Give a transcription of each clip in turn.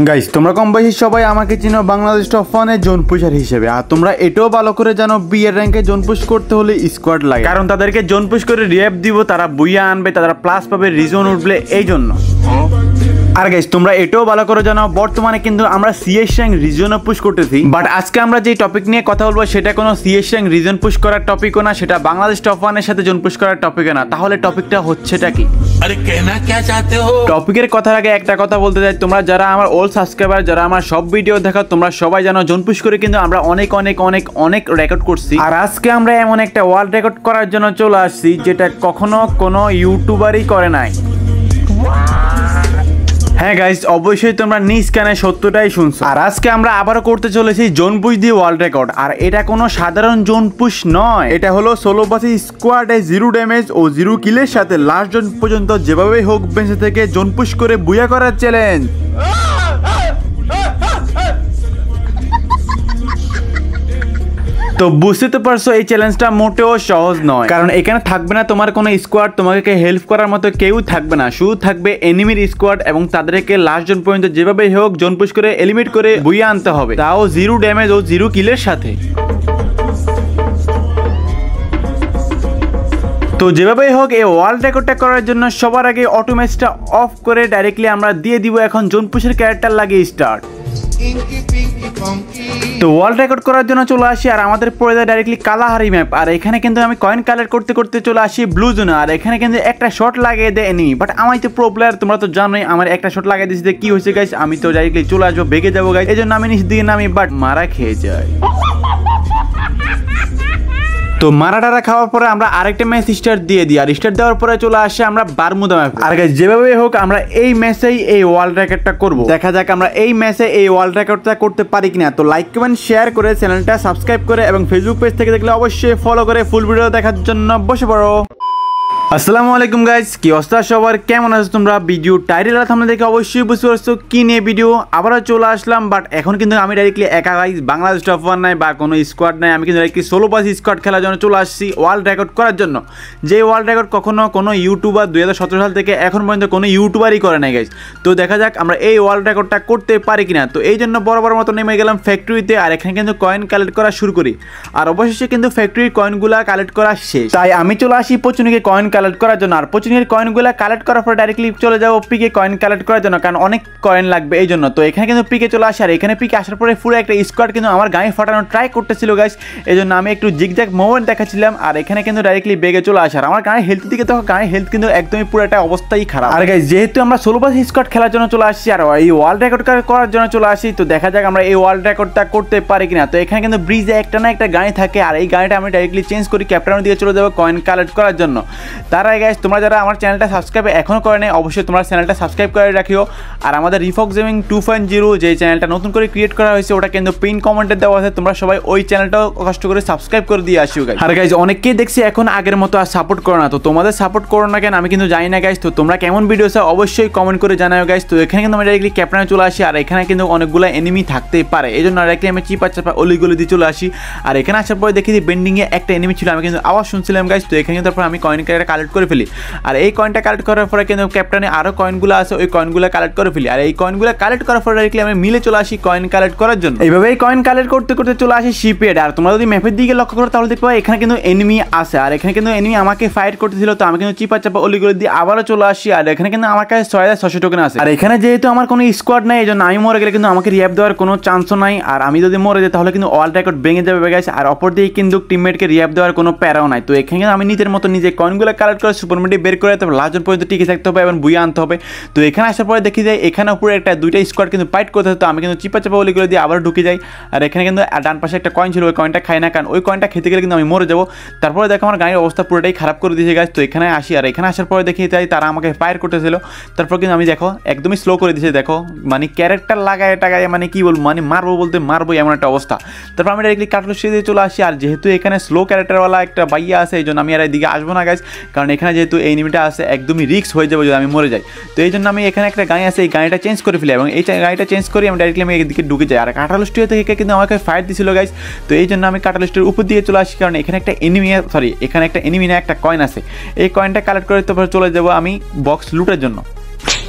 Guys তোমরা কম বয়সী সবাই আমাকে চিনো বাংলাদেশ টপ 1 এর জোন পুশার হিসেবে। আর তোমরা এটাও ভালো করে জানো বিয়ের র্যাঙ্কে জোন পুশ করতে হলে স্কোয়াড লাগে, কারণ তাদেরকে জোন পুশ করে রিয়াপ দিব, তারা বুইয়া আনবে, তারা প্লাস পাবে, রিজন উঠবে এই জন্য। আর গাইস তোমরা এটাও ভালো করে জানো বর্তমানে কিন্তু আমরা সিএস র্যাঙ্ক রিজনও পুশ করতেছি, বাট আজকে আমরা যে টপিক নিয়ে কথা বলবো সেটা কোনো সিএস র্যাঙ্ক রিজন পুশ করার টপিকও না, সেটা বাংলাদেশ টপ 1 এর সাথে জোন পুশ করার টপিকও না। তাহলে টপিকটা হচ্ছেটা কি? আরে কেনা কে চাইতে হো? টপিকের কথার আগে একটা কথা বলতে চাই, তোমরা যারা আমার ওল্ড সাবস্ক্রাইবার, যারা আমার সব ভিডিও দেখো, তোমরা সবাই জানো জোন পুশ করে কিন্তু আমরা অনেক অনেক অনেক অনেক রেকর্ড করছি। আর আজকে আমরা এমন একটা ওয়ার্ল্ড রেকর্ড করার জন্য চলে আসছি যেটা কখনো কোনো ইউটিউবারই করে নাই। হ্যাঁ গাইস, অবশ্যই তোমরা নিজ কানে সত্যটাই শুনছো। আর আজকে আমরা আবারও করতে চলেছি জোন পুশ দিয়ে ওয়ার্ল্ড রেকর্ড। আর এটা কোনো সাধারণ জোন পুশ নয়, এটা হলো সোলো বাসি স্কোয়াডে 0 ড্যামেজ ও 0 কিলের সাথে লাস্ট জন পর্যন্ত যেভাবে হোক বেঁচে থেকে জোন পুশ করে বুয়া করার চ্যালেঞ্জ। তো বুঝতে তো পারছো এই চ্যালেঞ্জটা মোটেও সহজ নয়, কারণ এখানে থাকবে না তোমার কোনো স্কোয়াড, তোমাকে হেল্প করার মতো কেউ থাকবে না, শুধু থাকবে এনিমির স্কোয়াড এবং তাদেরকে লাস্ট জন পর্যন্ত যেভাবে হোক জোন পুশ করে এলিমিনেট করে বুইয়া আনতে হবে, তাও 0 ড্যামেজ ও 0 কিলের সাথে। তো যেভাবেই হোক এই ওয়ার্ল্ড রেকর্ডটা করার জন্য সবার আগে অটোমেটসটা অফ করে ডাইরেক্টলি আমরা দিয়ে দিব এখন জোন পুশের ক্যারেক্টার লাগিয়ে স্টার্ট। তো ওয়ার্ল্ড রেকর্ড করার জন্য চলে আসি আর আমাদের পড়ে যায় ডাইরেক্টলি কালাহারি ম্যাপ। আর এখানে কিন্তু আমি কয়েন কালেক্ট করতে করতে চলে আসি ব্লু জোনে। আর এখানে কিন্তু একটা শট লাগিয়ে দেয় এনিমি, বাট আমি তো প্রো প্লেয়ার, তোমরা তো জানোই আমার একটা শট লাগিয়ে দিয়েছি, কি হয়েছে গাইস, আমি তো ডাইরেক্টলি চলে আসবো, বেগে যাবো গাইস, এই জন্য আমি নিচ দিকে নামি, বাট মারা খেয়ে যাই। তো মারাটারা খাওয়ার পরে আমরা আরেকটা ম্যাচ স্টার্ট দিয়ে দিই, আর স্টার্ট দেওয়ার পরে চলে আসে আমরা বারমুদা ম্যাপ। আর গাইস যেভাবে হোক আমরা এই ম্যাচেই এই ওয়ার্ল্ড রেকর্ডটা করব, দেখা যাক আমরা এই ম্যাচে এই ওয়ার্ল্ড রেকর্ডটা করতে পারি কিনা। তো লাইক কমেন্ট শেয়ার করে চ্যানেলটা সাবস্ক্রাইব করে এবং ফেসবুক পেজ থেকে দেখলে অবশ্যই ফলো করে ফুল ভিডিও দেখার জন্য বসে পড়ো। আসসালামু আলাইকুম গাইস, কি অবস্থা সবার, কেমন আছো তোমরা? ভিডিও টাইটেল আর থাম্বনেল দেখে অবশ্যই বুঝতে পারছো কি নিয়ে ভিডিও। আবারও চলে আসলাম, বাট এখন কিন্তু আমি ডাইরেক্টলি একা গাইস, বাংলাদেশ টপ 1 নাই বা কোনো স্কোয়াড নাই, আমি কিন্তু ডাইরেক্টলি সোলো বাস স্কোয়াড খেলার জন্য চলে আসছি ওয়ার্ল্ড রেকর্ড করার জন্য। যে ওয়ার্ল্ড রেকর্ড কখনো কোনো ইউটিউবার 2017 সাল থেকে এখন পর্যন্ত কোনো ইউটিউবারই করে নাই গাইস। তো দেখা যাক আমরা এই ওয়ার্ল্ড রেকর্ডটা করতে পারি কিনা। তো এই জন্য বরাবর মতো নেমে গেলাম ফ্যাক্টরিতে, আর এখানে কিন্তু কয়েন কালেক্ট করা শুরু করি। আর অবশেষে কিন্তু ফ্যাক্টরির কয়েনগুলো কালেক্ট করা শেষ, তাই আমি চলে আসি পচুনিকে কয়েন কালেক্ট করার জন্য। আর পচুনির কয়েনগুলো কালেক্ট করার পর ডাইরেক্টলি চলে যাবো পিকে কয়েন কালেক্ট করার জন্য, কারণ অনেক কয়েন লাগবে এই জন্য। তো এখানে কিন্তু পিকে চলে আসে, আর এখানে পিকে আসার পরে পুরো একটা স্কোয়াড কিন্তু আমার গায়ে ফাটানো ট্রাই করতেছিল গাইস, এই জন্য আমি একটু জিগজ্যাগ মোমেন্ট দেখাচ্ছিলাম। আর এখানে কিন্তু ডাইরেক্টলি বেগে চলে আসার আমার গায়ে হেলথ দিকে, তো গায়ে হেলথ কিন্তু একদমই পুরো একটা অবস্থাই খারাপ। আর গাইস যেহেতু আমরা সোলো বাস স্কোয়াড খেলার জন্য চলে আসছি আর এই ওয়ার্ল্ড রেকর্ড করার জন্য চলে আসি, তো দেখা যাক আমরা এই ওয়ার্ল্ড রেকর্ডটা করতে পারি কিনা। তো এখানে কিন্তু ব্রিজে একটা না একটা গাড়ি থাকে, আর এই গাড়িটা আমি ডাইরেক্টলি চেঞ্জ করি ক্যাপ্টেনের দিকে চলে যাবো কয়েন কালেক্ট করার জন্য। তার আগে গাইস তোমরা যারা আমার চ্যানেলটা সাবস্ক্রাইব এখনও করে নেই, অবশ্যই তোমরা চ্যানেলটা সাবস্ক্রাইব করে রাখিও। আর আমাদের রিফক্স গেমিং 2.0 যে চ্যানেলটা নতুন করে ক্রিয়েট করা হয়েছে ওটা কিন্তু পিন কমেন্টে দেওয়া আছে, তোমরা সবাই ওই চ্যানেলটাও কষ্ট করে সাবস্ক্রাইব করে দিয়ে আসিও গাইস। আর গাইস অনেককেই দেখছি এখন আগের মতো আর সাপোর্ট করো না, তো তোমাদের সাপোর্ট করো না কেন আমি কিন্তু জানি না গাইস। তো তোমরা কেমন ভিডিও চাও অবশ্যই কমেন্ট করে জানাও গাইস। তো এখানে কিন্তু আমি ডাইরেক্টলি ক্যাপ্টেনে চলে আসি, আর এখানে কিন্তু অনেকগুলো এনিমি থাকতেই পারে, এই জন্য ডাইরেক্টলি আমি চিপা চাপা অলিগলি দিয়ে চলে আসি। আর এখানে আসার পরে দেখি যে বেন্ডিংয়ে একটা এনিমি ছিল, আমি কিন্তু আওয়াজ শুনছিলাম গাইস। তো এখানে তারপর আমি কয়েন কালেক্ট করে ফেলি, আর এই কয়েনটা কালেক্ট করার পরে কিন্তু ক্যাপ্টেনে আরো কয়েনগুলো আছে, ওই কয়েনগুলো কালেক্ট করে ফেলি। আর এই কয়েনগুলো কালেক্ট করার পরে ডাইরেক্টলি আমি মিলে চলে আসি কয়েন কালেক্ট করার জন্য। এইভাবেই কয়েন কালেক্ট করতে করতে চলে আসি শিপেড। আর তোমরা যদি ম্যাপের দিকে লক্ষ্য করো তাহলে দেখবে এখানে কিন্তু এনিমি আছে, আর এখানে কিন্তু এনিমি আমাকে ফাইট করতেছিল। তো আমি কিন্তু চিপা চাপা অলিগলি দিয়ে আবারও চলে আসি, আর এখানে কিন্তু আমার কাছে 6600 টোকেন আছে। আর এখানে যেহেতু আমার কোনো স্কোয়াড নাই, এই জন্য আমি মরে গেলে কিন্তু আমাকে রিয়াপ দেওয়ার কোনো চান্সও নাই। আর আমি যদি মরে যাই তাহলে কিন্তু ওয়ার্ল্ড রেকর্ড ভেঙে যাবে গাইস। আর অপর দিকে কিন্তু টিমমেটকে রিয়াপ দেওয়ার কোনো প্যারাও নাই। তো এখানে কিন্তু আমি নিজের মতো নিজে কয়েনগুলো কালেক্ট করে সুপারমেটে বের করে তারপর লাস্ট পর্যন্ত টিকে থাকতে হবে এবং বুইয়া আনতে হবে। তো এখানে আসার পরে দেখি যে এখানে উপরে একটা দুইটা স্কোয়াড কিন্তু ফাইট করতে হতো, আমি কিন্তু চিপা চাপা অলিগুলো দিয়ে আবার ঢুকে যাই। আর এখানে কিন্তু ডান পাশে একটা কয়েন ছিল, ওই কয়েনটা খাই না, কারণ ওই কয়েনটা খেতে গেলে কিন্তু আমি মরে যাবো। তারপরে দেখো আমার গাড়ির অবস্থা পুরোটাই খারাপ করে দিয়েছে গাইস। তো এখানে আসি, আর এখানে আসার পরে দেখি তাই তারা আমাকে ফায়ার করতেছিল, তারপর কিন্তু আমি দেখো একদমই স্লো করে দিয়েছে, দেখো মানে ক্যারেক্টার লাগায় টাগায় মানে কি বলবো, মানে মারবো বলতে মারবো এমন একটা অবস্থা। তারপর আমি ডাইরেক্টলি কাটলুসি দিয়ে চলে আসি, আর যেহেতু এখানে স্লো ক্যারেক্টারওয়ালা একটা বাইয়া আছে এই জন্য আমি আর এদিকে আসবো না গাইস, কারণ এখানে যেহেতু এই এনিমিটা আছে একদমই রিস্ক হয়ে যাবে যদি আমি মরে যাই। তো এই জন্য আমি এখানে একটা গাড়ি আছে, এই গাড়িটা চেঞ্জ করে ফেলি এবং এই গাড়িটা চেঞ্জ করি আমি ডাইরেক্টলি আমি এদিকে ঢুকে যাই। আর কাটালুস্টিও থেকে কিন্তু আমাকে ফায়ার দিছিল গাইস। তো এই জন্য আমি কাটালুস্টির উপর দিয়ে চলে আসি, কারণ এখানে একটা এনিমি এখানে একটা এনিমি না একটা কয়েন আছে, এই কয়েনটা কালেক্ট করে তারপর চলে যাবো আমি বক্স লুটের জন্য।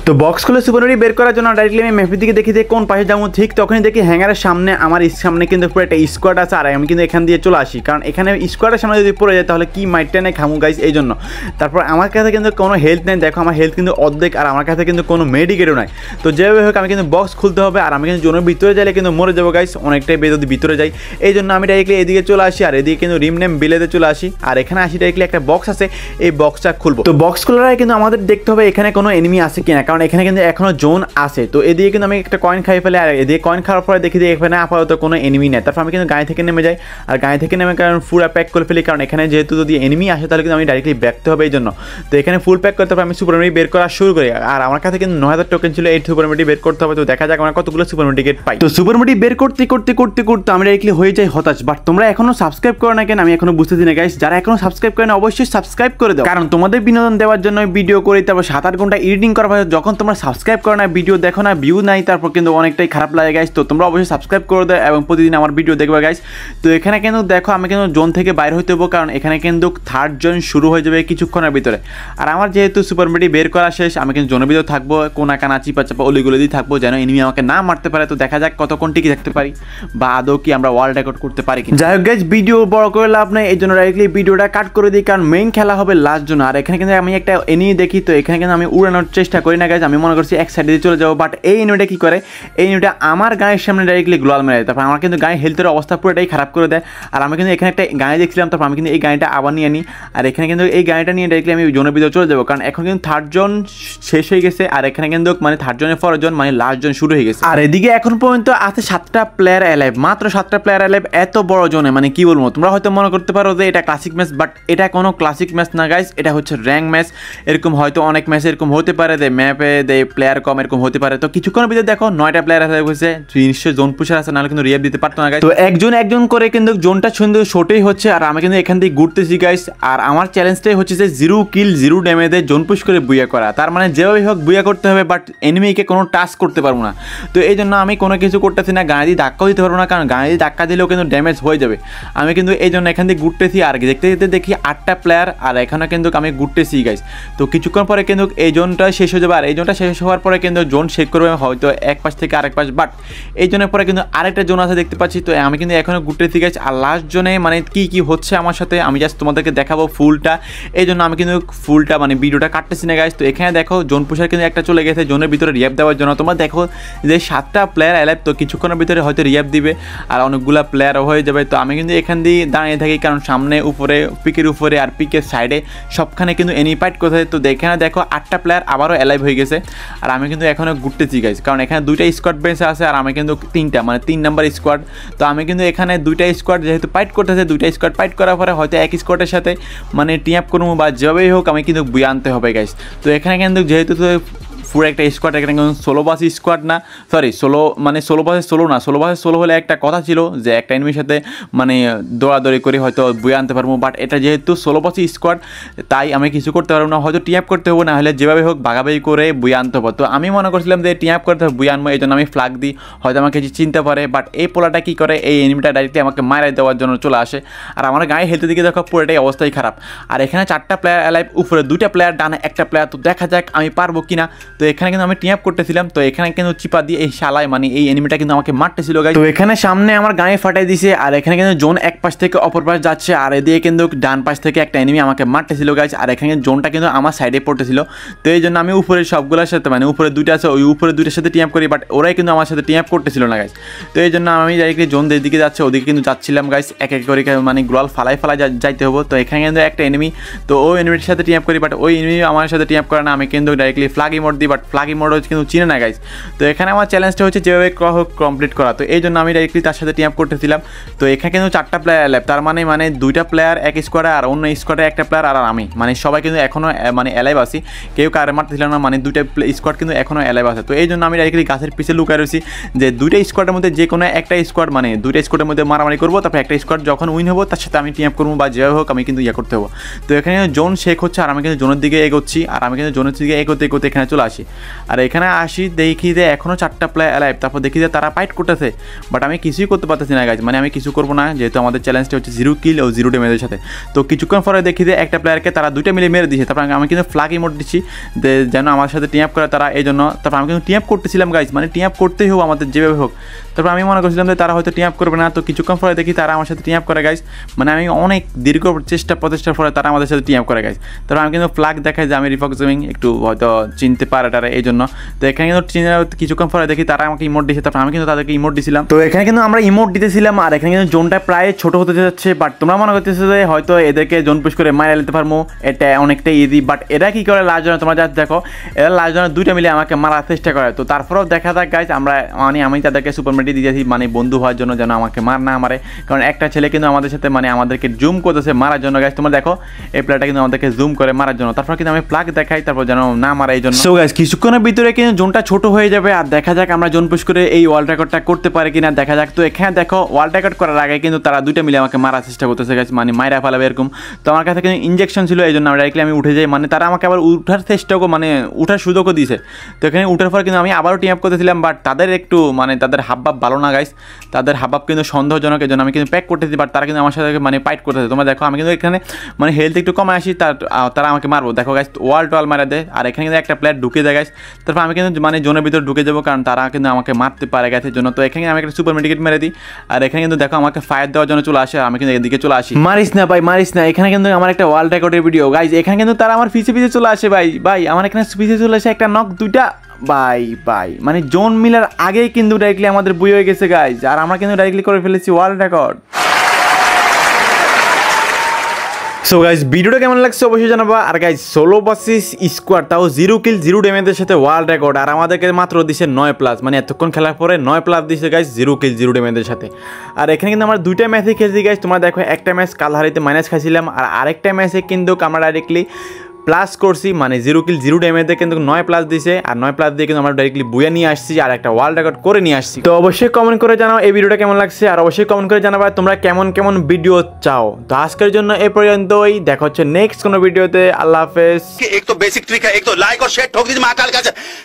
তো বক্স খুলে সুপারমেডি বের করার জন্য ডাইরেক্টলি আমি ম্যাপের দিকে দেখি যে কোন পাশে যাবো, ঠিক তখনই দেখি হ্যাঙ্গারের সামনে আমার সামনে কিন্তু পুরো একটা স্কোয়াড আছে, আর আমি কিন্তু এখান দিয়ে চলে আসি, কারণ এখানে স্কোয়াডের সামনে যদি পড়ে যায় তাহলে কি মাইটটা নেই খামু গাইস, এই জন্য। তারপর আমার কাছে কিন্তু কোনো হেলথ নেই, দেখো আমার হেলথ কিন্তু অর্ধেক, আর আমার কাছে কিন্তু কোনো মেডিকেটও নাই। তো যেভাবে হোক আমি কিন্তু বক্স খুলতে হবে, আর আমি কিন্তু জোনের ভিতরে যাইলে কিন্তু মরে যাবো গাইস, অনেকটাই যদি ভিতরে যাই, এই জন্য আমি ডাইরেক্টলি এদিকে চলে আসি, আর এদিকে কিন্তু রিম নেম বিলেতে চলে আসি, আর এখানে আসি ডাইরেক্টলি একটা বক্স আছে, এই বক্সটা খুলবো। তো বক্স খোলার আগে কিন্তু আমাদের দেখতে হবে এখানে কোনো এনিমি আছে কিনা, কারণ এখানে কিন্তু এখনো জোন আছে। তো এদিকে কিন্তু আমি একটা কয়েন খাই ফেলে, আর এদিকে কয়েন খাওয়ার পরে দেখি যে এখানে আপাতত কোনো এনিমি নেই। তারপর আমি কিন্তু গাড়ি থেকে নেমে যাই, আর গাড়ি থেকে নেমে কারণ পুরো প্যাক করে ফেলি, কারণ এখানে যেহেতু যদি এনিমি আসে তাহলে কিন্তু আমি ডাইরেক্টলি ব্যাকতে হবে, এই জন্য। তো এখানে ফুল প্যাক করতে হবে, আমি সুপারমেডি বের করা শুরু করি, আর আমার কাছে কিন্তু 9000 টোকেন ছিল, এই সুপারমেডি বের করতে হবে। তো দেখা যাক আমরা কতগুলো সুপারমেডি গেট পাই। তো সুপারমেডি বের করতে করতে করতে করতে আমি ডাইরেক্টলি হয়ে যাই হতাশ। বাট তোমরা এখনো সাবস্ক্রাইব করো না কেন আমি এখনো বুঝতেছি না গাইস। যারা এখনো সাবস্ক্রাইব করে না অবশ্যই সাবস্ক্রাইব করে দাও, কারণ তোমাদের বিনোদন দেওয়ার জন্য ভিডিও করি, তারপর 7-8 ঘন্টা এডিটিং করার পর যখন তোমরা সাবস্ক্রাইব করো না, ভিডিও দেখো না, ভিউ নাই, তারপর কিন্তু অনেকটাই খারাপ লাগে গাইস। তো তোমরা অবশ্যই সাবস্ক্রাইব করে দাও এবং প্রতিদিন আমার ভিডিও দেখবে গাইস। তো এখানে কিন্তু দেখো আমি কিন্তু জোন থেকে বাইরে হইতে হবো, কারণ এখানে কিন্তু 3rd জোন শুরু হয়ে যাবে কিছুক্ষণের ভিতরে। আর আমার যেহেতু সুপারমেডি বের করা শেষ, আমি কিন্তু জোনের ভিতরে থাকবো, কোনা কানা চিপা চাপা অলিগুলো দিয়ে থাকবো, যেন এনিমি আমাকে না মারতে পারে। তো দেখা যাক কতক্ষণ টিকে থাকতে পারি, বা আদৌ কি আমরা ওয়ার্ল্ড রেকর্ড করতে পারি। যাই হোক গাইস, ভিডিও বড় করে লাভ নেই, এই জন্য ডাইরেক্টলি ভিডিওটা কাট করে দিই, কারণ মেইন খেলা হবে লাস্ট জোন। আর এখানে কিন্তু আমি একটা এনিমি দেখি, তো এখানে কিন্তু আমি উড়ানোর চেষ্টা করি না গাইস, আমি মনে করছি এক সাইডে চলে যাবো। বাট এই এনিমিটা কি করে, এই এনিমিটা আমার গায়ের সামনে ডাইরেক্টলি গ্লোয়াল মেরে দেয়, তারপর আমার কিন্তু গায়ে হেলথের অবস্থা পুরোটাই খারাপ করে দেয়। আর আমি কিন্তু এখানে একটা গাড়ি দেখছিলাম, তারপর আমি কিন্তু এই গাড়িটা আবার নিয়ে নিই, আর এখানে কিন্তু এই গাড়িটা নিয়ে ডাইরেক্টলি আমি জোনের ভিতরে চলে যাবো, কারণ এখন কিন্তু 3rd জোন শেষ হয়ে গেছে, আর এখানে কিন্তু মানে 3rd জোনের পরের জোন মানে লাস্ট জোন শুরু হয়ে গেছে। আর এদিকে এখন পর্যন্ত আছে 7টা প্লেয়ার অ্যালাইভ, মাত্র 7টা প্লেয়ার অ্যালাইভ এত বড় জোনে, মানে কি বলবো। তোমরা হয়তো মনে করতে পারো যে এটা ক্লাসিক ম্যাচ, বাট এটা কোনো ক্লাসিক ম্যাচ না গাইস, এটা হচ্ছে র্যাঙ্ক ম্যাচ। এরকম হয়তো অনেক ম্যাচে এরকম হতে পারে যে ম্যাপে প্লেয়ার কম এরকম হতে পারে। তো কিছুক্ষণের ভিতরে দেখো 9টা প্লেয়ার অ্যালাইভ হয়েছে, নিশ্চয়ই জোন পুষার আছে, নাহলে কিন্তু রিয়াব দিতে পারতো না গাইস। তো একজন করে কিন্তু জোনটা সুন্দর শর্টেই হচ্ছে, আর আমি কিন্তু এখান থেকে ঘুরতেছি গাইস। আর আমার চ্যালেঞ্জটাই হচ্ছে যে 0 কিল 0 ড্যামেজে জোন পুশ করে বুয়া করা, তার মানে যেভাবে হোক বুয়া করতে হবে, বাট এনিমিকে কোনো টাচ করতে পারবো না। তো এই জন্য আমি কোনো কিছু করতেছি না, গাড়ি দিয়ে ধাক্কাও দিতে পারবো না, কারণ গাড়ি দিয়ে ধাক্কা দিলেও কিন্তু ড্যামেজ হয়ে যাবে। আমি কিন্তু এই জন্য এখান থেকে ঘুরতেছি, আর দেখতে দেখতে দেখি 8টা প্লেয়ার, আর এখানে কিন্তু আমি ঘুরতেছি গাইস। তো কিছুক্ষণ পরে কিন্তু এই জোনটা শেষ হয়ে যাবে, আর এই জোনটা শেষ হওয়ার পরে কিন্তু জোন শেক করবে হয়তো এক পাশ থেকে আরেক পাশ, বাট এই জোনের পরে কিন্তু আরেকটা জোন আছে দেখতে পাচ্ছি। তো আমি কিন্তু এখনো ঘুরতেছি গাইস, আর লাস্ট জোনে মানে কি হচ্ছে আমার সাথে আমি জাস্ট তোমাদেরকে দেখাবো ফুলটা, এই জন্য আমি কিন্তু ফুলটা মানে ভিডিওটা কাটতেছি না গাইস। তো এখানে দেখো জোন পুষার কিন্তু একটা চলে গেছে জোনের ভিতরে রিয়াব দেওয়ার জন্য। তোমরা দেখো যে 7টা প্লেয়ার অ্যালাইভ, তো কিছুক্ষণের ভিতরে হয়তো রিয়াব দিবে, আর অনেকগুলা প্লেয়ার হয়ে যাবে। তো আমি কিন্তু এখান দিয়ে দাঁড়িয়ে থাকি, কারণ সামনে উপরে পিকের উপরে আর পিকের সাইডে সবখানে কিন্তু এনি ফাইট কোথায়। তো এখানে দেখো 8টা প্লেয়ার আবারও অ্যালাইভ হয়ে গেছে, আর আমি কিন্তু এখনও ঘুরতেছি গাইস, কারণ এখানে 2টা স্কোয়াড বেঞ্চে আছে, আর আমি কিন্তু 3টা মানে 3 নাম্বার স্কোয়াড। তো আমি কিন্তু এখানে 2টা স্কোয়াড যেহেতু ফাইট করতেছে, 2টা স্কোয়াড ফাইট করার পরে হয়তো এক স্কোয়াডের সাথে মানে টিম আপ করবো, বা যেভাবেই হোক আমি কিন্তু বুয়ে আনতে হবে গাইস। তো এখানে কিন্তু যেহেতু পুরো একটা স্কোয়াড, এখানে কিন্তু 16 বাসি স্কোয়াড না, সরি 16 মানে 16 বাসে 16 না, 16 বাসে 16 হলে একটা কথা ছিল যে একটা এনিমির সাথে মানে দৌড়াদৌড়ি করে হয়তো বুয়ে আনতে পারবো। বাট এটা যেহেতু 16 বাসি স্কোয়াড, তাই আমি কিছু করতে পারবো না, হয়তো টিম আপ করতে হবে, না হলে যেভাবে হোক ভাগাভাগি করে বুয়ে আনতে হবে। তো আমি মনে করছিলাম যে টিম আপ করতে হবে, বুয়ে আনবো, এই জন্য আমি ফ্ল্যাগ দিই, হয়তো আমাকে চিনতে পারে। বাট এই পোলাটা কী করে, এই এনিমিটা ডাইরেক্টলি আমাকে মারাই দেওয়ার জন্য চলে আসে, আর আমার গায়ে হেলতে দিকে দেখো পুরোটাই অবস্থাই খারাপ। আর এখানে 4টা প্লেয়ার অ্যালাইভ, উপরে 2টা প্লেয়ার, ডানে 1টা প্লেয়ার। তো দেখা যাক আমি পারবো কিনা। তো এখানে কিন্তু আমি টিম আপ করতেছিলাম, তো এখানে কিন্তু চিপা দিয়ে এই শালায় মানে এই এনিমিটা কিন্তু আমাকে মারতেছিল গাইস। তো এখানে সামনে আমার গায়ে ফাটাই দিছে, আর এখানে কিন্তু জোন এক পাশ থেকে অপর পাশ যাচ্ছে, আর এদিকে কিন্তু ডান পাশ থেকে একটা এনিমি আমাকে মারতেছিল গাইস। আর এখানে জোনটা কিন্তু আমার সাইডে পড়তেছিল, তো এই জন্য আমি উপরে সবগুলোর সাথে মানে উপরে 2টা আছে, ওই উপরে 2টার সাথে টিম আপ করি, বাট ওরাই কিন্তু আমার সাথে টিম আপ করতেছিল না গাইস। তো এই জন্য আমি ডাইরেক্টলি জোন দিকে যাচ্ছে, ওদিকে কিন্তু যাচ্ছিলাম গাইস, এক এক করে মানে গ্লোয়াল ফালাই যাইতে হবো। তো এখানে কিন্তু একটা এনিমি, তো ওই এনিমির সাথে টিম আপ করি, বাট ওই এনিমি আমার সাথে টিম আপ করে না, আমি কিন্তু ডাইরেক্টলি ফ্ল্যাগ ইমোট দিই, বাট ফ্ল্যাগ ইমোট কিন্তু চিনে না গাইস। তো এখানে আমার চ্যালেঞ্জটা হচ্ছে যেভাবে কমপ্লিট করা, তো এই জন্য আমি ডাইরেক্টলি তার সাথে টিম আপ করতেছিলাম। তো এখানে কিন্তু 4টা প্লেয়ার অ্যালাইভ, তার মানে 2টা প্লেয়ার এক স্কোয়াডে, আর অন্য স্কোয়াডে একটা প্লেয়ার, আর আমি মানে সবাই কিন্তু এখনও মানে অ্যালাইভ আছি, কেউ কারে মারতেছিল না, মানে 2টা স্কোয়াড কিন্তু এখনও অ্যালাইভ আছে। তো এই জন্য আমি ডাইরেক্টলি গাছের পিছিয়ে লুকায় রয়েছি, যে 2টা স্কোয়াডের মধ্যে যে কোনো একটা স্কোয়াড মানে 2টা স্কোয়াডের মধ্যে মারামারি করবো, তারপর একটা স্কোয়াড যখন উইন হবো তার সাথে আমি টিম আপ করবো, বা যেভাবে হোক আমি কিন্তু করতে হবো। তো এখানে জোন শেক হচ্ছে, আর আমি কিন্তু জোনের দিকে এগোচ্ছি, আর আমি কিন্তু জোনের দিকে এগোতে এখানে চলে আসি। আসি। আর এখানে আসি দেখি যে এখনও 4টা প্লেয়ার অ্যালাইভ, তারপর দেখি যে তারা ফাইট করতেছে, বাট আমি কিছুই করতে পারতেছি না গাইজ, মানে আমি কিছু করবো না যেহেতু আমাদের চ্যালেঞ্জটা হচ্ছে 0 কিল ও 0 ড্যামেজের সাথে। তো কিছুক্ষণ পরে দেখি যে একটা প্লেয়ারকে তারা 2টা মিলে মেরে দিয়েছে, তারপর আমি কিন্তু ফ্ল্যাগ ইমোট দিচ্ছি যেন আমার সাথে টিম আপ করে তারা, এই জন্য তারপর আমি কিন্তু টিম আপ করতেছিলাম গাইজ, মানে টিম আপ করতেই হোক আমাদের যেভাবে হোক। তারপর আমি মনে করছিলাম যে তারা হয়তো টিম আপ করবে না, তো কিছুক্ষণ পরে দেখি তারা আমার সাথে টিম আপ করে গাইজ, মানে আমি অনেক দীর্ঘ প্রচেষ্টার পরে তারা আমাদের সাথে টিম আপ করে গাইজ। তারপর আমি কিন্তু ফ্ল্যাগ দেখাই যে আমি রিফক্স গেমিং, একটু হয়তো চিনতে পারে তারা এই জন্য। তো এখানে কিন্তু কিছুক্ষণ পরে দেখি তারা আমাকে ইমোট দিয়েছে, তারপর আমি কিন্তু তাদেরকে ইমোট দিয়েছিলাম। তো এখানে কিন্তু আমরা ইমোট দিতেছিলাম, আর এখানে কিন্তু জোনটা প্রায় ছোট হতে যাচ্ছে, বাট তোমরা মনে করতেছো যে হয়তো এদেরকে জোন পুশ করে মারা নিতে পারবো, এটা অনেকটাই ইজি, বাট এরা কি করে লাস্ট জনে, তোমরা জাস্ট দেখো এরা লাস্ট জনে 2টা মিলে আমাকে মারার চেষ্টা করে। তো তারপরেও দেখা যাক গাইজ, আমি তাদেরকে সুপার মেডি দিয়েছি, মানে বন্ধু হওয়ার জন্য, যেন আমাকে মার না মারে, কারণ একটা ছেলে কিন্তু আমাদের সাথে মানে আমাদেরকে জুম করতেছে মারার জন্য গাইজ। তোমরা দেখো এই প্লেয়ারটা কিন্তু আমাদেরকে জুম করে মারার জন্য, তারপর কিন্তু আমি প্লাগ দেখাই, তারপর যেন না মারা এই জন্য। সো গাইজ কিছুক্ষণের ভিতরে কিন্তু জোনটা ছোট হয়ে যাবে, আর দেখা যাক আমরা জোন পুশ করে এই ওয়ার্ল্ড রেকর্ডটা করতে পারি কিনা দেখা যাক। তো এখানে দেখো ওয়ার্ল্ড রেকর্ড করার আগে কিন্তু তারা 2টা মিলে আমাকে মারার চেষ্টা করতেছে গাইজ, মানে মাইরা ফেলাবে এরকম। তো আমার কাছে কিন্তু ইনজেকশন ছিল, এই জন্য আমি উঠে যাই, মানে তারা আমাকে আবার উঠার চেষ্টাও মানে উঠার সুযোগও দিয়েছে। তো এখানে উঠার পর কিন্তু আমি আবারও টিম আপ করতেছিলাম, বাট তাদের একটু মানে তাদের হাবভাব ভালো না গাইজ, তাদের হাবভাব কিন্তু সন্দেহজনক, এই জন্য আমি কিন্তু প্যাক করতেছি, বাট তারা কিন্তু আমার সাথে মানে ফাইট করতেছে। তোমরা দেখো আমি কিন্তু এখানে মানে হেলথ একটু কমে আসি, তারা আমাকে মারবো, দেখো গাইজ ওয়াল মারা দেয়, আর এখানে কিন্তু একটা প্লেয়ার ঢুকে যায় গাইজ। তারপর আমি কিন্তু মানে জোনের ভিতরে ঢুকে যাবো, কারণ তারা কিন্তু আমাকে মারতে পারে গাইজের জন্য। তো এখানে আমি একটা সুপার মেডিকেট মেরে দিই, আর এখানে কিন্তু দেখো আমাকে ফায়ার দেওয়ার জন্য চলে আসে, আমি কিন্তু এদিকে চলে আসি, মারিস না ভাই মারিস না। এখানে কিন্তু আমার একটা ওয়ার্ল্ড রেকর্ডের ভিডিও গাইজ, এখানে কিন্তু তারা আমার পিছে চলে আসে ভাই আমার এখানে পিছে চলে আসে একটা নক 2টা ভাই মানে জোন মিলার আগেই কিন্তু ডাইরেক্টলি আমাদের বই হয়ে গেছে গাইজ, আর আমরা কিন্তু ডাইরেক্টলি করে ফেলেছি ওয়ার্ল্ড রেকর্ড। সো গাইজ ভিডিওটা কেমন লাগছে অবশ্যই জানাবা। আর গাইজ 16 ভার্সেস স্কোয়াড, তাও 0 কিল 0 ড্যামেজের সাথে ওয়ার্ল্ড রেকর্ড, আর আমাদেরকে মাত্র দিছে 9+, মানে এতক্ষণ খেলার পরে 9+ দিছে গাইজ 0 কিল 0 ড্যামেজের সাথে। আর এখানে কিন্তু আমরা 2টা ম্যাচে খেলছি গাইজ, তোমরা দেখো একটা ম্যাচ কালহারিতে মাইনাস খাইছিলাম, আর আরেকটা ম্যাচে কিন্তু আমরা ডাইরেক্টলি প্লাস করছি, মানে 0 কিল 0 ড্যামেজে কিন্তু 9+ দিছে, আর 9+ দিয়ে কিন্তু আমরা ডাইরেক্টলি বুয়া নিয়ে আসছি, আর একটা ওয়ার্ল্ড রেকর্ড করে নিয়ে আসছি। তো অবশ্যই কমেন্ট করে জানাও এই ভিডিওটা কেমন লাগছে, আর অবশ্যই কমেন্ট করে জানাবা তোমরা কেমন ভিডিও চাও। তো আজকের জন্য এই পর্যন্তই, দেখা হচ্ছে নেক্সট কোনো ভিডিওতে। আল্লাহ হাফেজ। एक तो बेसिक ट्रिक है, एक तो लाइक और शेयर ठोक दीजिए, महाकाल का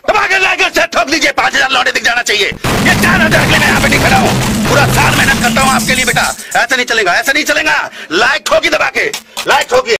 दबा के लाइक और शेयर ठोक दीजिए, 5000 लौटे दिख जाना चाहिए। ये 4000 के लिए मैं यहाँ पे नहीं खड़ा हूँ, पूरा साल मेहनत करता हूँ आपके लिए बेटा, ऐसा नहीं चलेगा, ऐसा नहीं चलेगा। लाइक ठोकी दबा के, लाइक ठोकी।